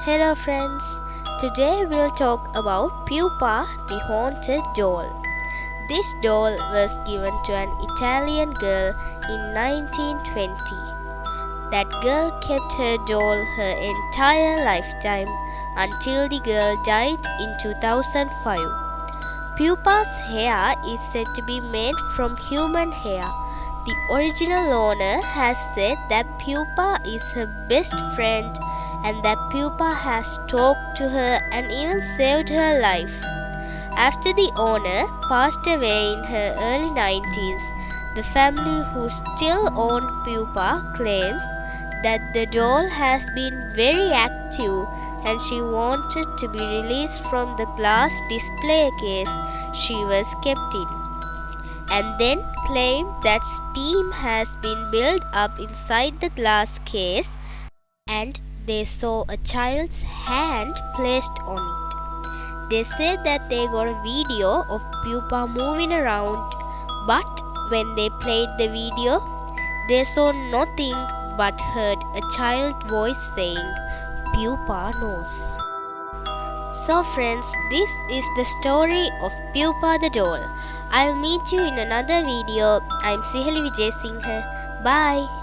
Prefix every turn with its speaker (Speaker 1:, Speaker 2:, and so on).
Speaker 1: Hello friends, today we'll talk about Pupa the haunted doll. This doll was given to an Italian girl in 1920. That girl kept her doll her entire lifetime until the girl died in 2005. Pupa's hair is said to be made from human hair. The original owner has said that Pupa is her best friend and that Pupa has talked to her and even saved her life. After the owner passed away in her early 90s, the family who still owned Pupa claims that the doll has been very active and she wanted to be released from the glass display case she was kept in, and then claimed that steam has been built up inside the glass case and they saw a child's hand placed on it. They said that they got a video of Pupa moving around, but when they played the video, they saw nothing but heard a child's voice saying, "Pupa knows." So friends, this is the story of Pupa the doll. I'll meet you in another video. I'm Sihali. Bye.